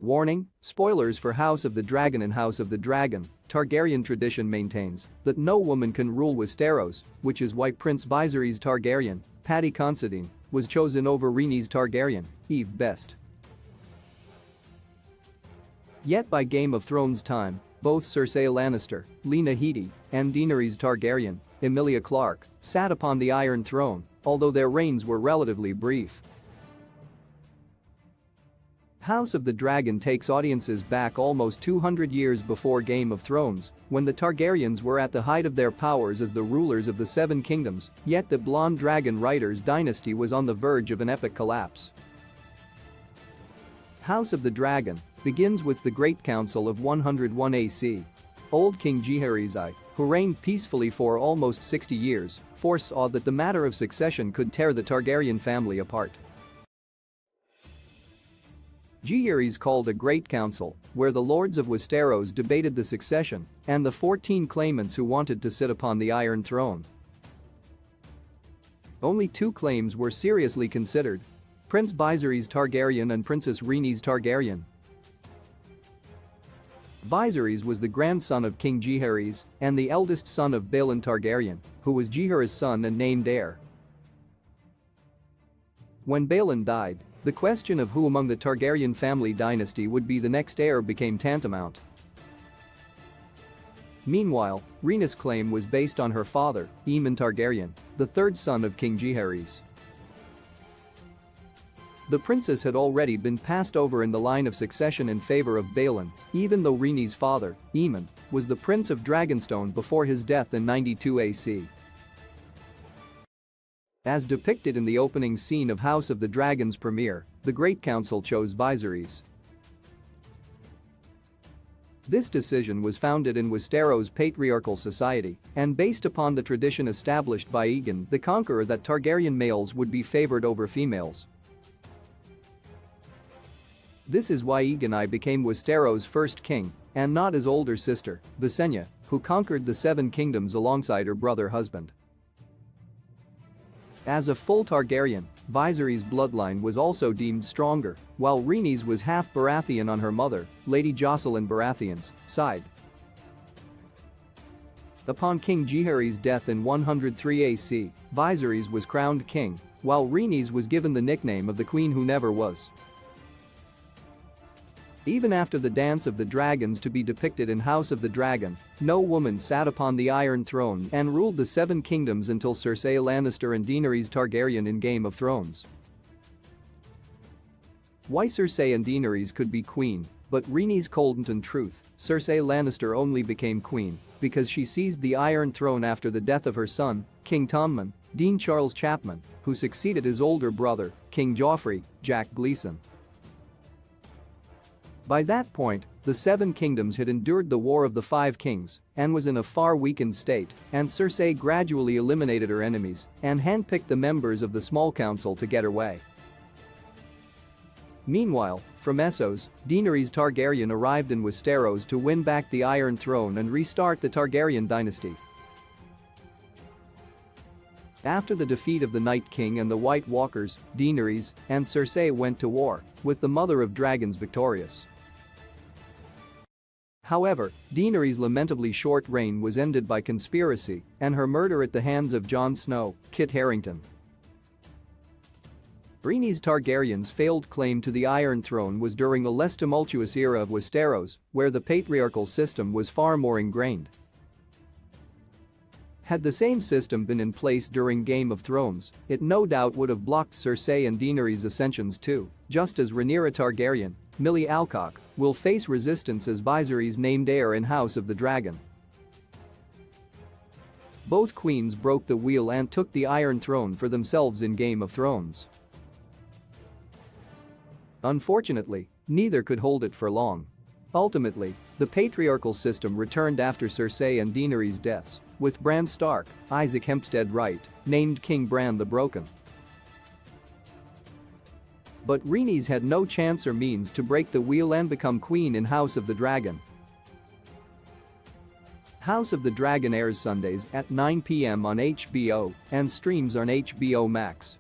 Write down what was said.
Warning: spoilers for House of the Dragon. In House of the Dragon, Targaryen tradition maintains that no woman can rule Westeros, which is why Prince Viserys Targaryen, Paddy Considine, was chosen over Rhaenys Targaryen, Eve Best. Yet by Game of Thrones time, both Cersei Lannister, Lena Headey, and Daenerys Targaryen, Emilia Clarke, sat upon the Iron Throne, although their reigns were relatively brief. House of the Dragon takes audiences back almost 200 years before Game of Thrones, when the Targaryens were at the height of their powers as the rulers of the Seven Kingdoms, yet the blonde dragon rider's dynasty was on the verge of an epic collapse. House of the Dragon begins with the Great Council of 101 AC. Old King Viserys I, who reigned peacefully for almost 60 years, foresaw that the matter of succession could tear the Targaryen family apart. Viserys called a Great Council, where the Lords of Westeros debated the succession and the 14 claimants who wanted to sit upon the Iron Throne. Only 2 claims were seriously considered: Prince Viserys Targaryen and Princess Rhaenys Targaryen. Viserys was the grandson of King Viserys and the eldest son of Balon Targaryen, who was Jaehaerys' son and named heir. When Balon died, the question of who among the Targaryen family dynasty would be the next heir became tantamount. Meanwhile, Rhaenys' claim was based on her father, Aemon Targaryen, the third son of King Jaehaerys. The princess had already been passed over in the line of succession in favor of Balon, even though Rhaenys' father, Aemon, was the Prince of Dragonstone before his death in 92 AC. As depicted in the opening scene of House of the Dragon's premiere, the Great Council chose Viserys. This decision was founded in Westeros' patriarchal society and based upon the tradition established by Aegon the Conqueror that Targaryen males would be favored over females. This is why Aegon I became Westeros' first king, and not his older sister, Visenya, who conquered the Seven Kingdoms alongside her brother husband. As a full Targaryen, Viserys' bloodline was also deemed stronger, while Rhaenys was half Baratheon on her mother, Lady Jocelyn Baratheon's, side. Upon King Jaehaerys' death in 103 AC, Viserys was crowned king, while Rhaenys was given the nickname of the Queen Who Never Was. Even after the Dance of the Dragons to be depicted in House of the Dragon, no woman sat upon the Iron Throne and ruled the Seven Kingdoms until Cersei Lannister and Daenerys Targaryen in Game of Thrones. Why Cersei and Daenerys could be queen, but Rhaenys couldn't. In truth, Cersei Lannister only became queen because she seized the Iron Throne after the death of her son, King Tommen, Dean Charles Chapman, who succeeded his older brother, King Joffrey, Jack Gleeson. By that point, the Seven Kingdoms had endured the War of the Five Kings and was in a far weakened state, and Cersei gradually eliminated her enemies and handpicked the members of the small council to get her way. Meanwhile, from Essos, Daenerys Targaryen arrived in Westeros to win back the Iron Throne and restart the Targaryen dynasty. After the defeat of the Night King and the White Walkers, Daenerys and Cersei went to war, with the Mother of Dragons victorious. However, Daenerys' lamentably short reign was ended by conspiracy and her murder at the hands of Jon Snow, Kit Harington. Rhaenys Targaryen's failed claim to the Iron Throne was during a less tumultuous era of Westeros, where the patriarchal system was far more ingrained. Had the same system been in place during Game of Thrones, it no doubt would have blocked Cersei and Daenerys' ascensions too, just as Rhaenyra Targaryen, Millie Alcock, will face resistance as Viserys' named heir in House of the Dragon. Both queens broke the wheel and took the Iron Throne for themselves in Game of Thrones. Unfortunately, neither could hold it for long. Ultimately, the patriarchal system returned after Cersei and Daenerys' deaths, with Bran Stark, Isaac Hempstead Wright, named King Bran the Broken. But Rhaenys had no chance or means to break the wheel and become queen in House of the Dragon. House of the Dragon airs Sundays at 9 p.m. on HBO and streams on HBO Max.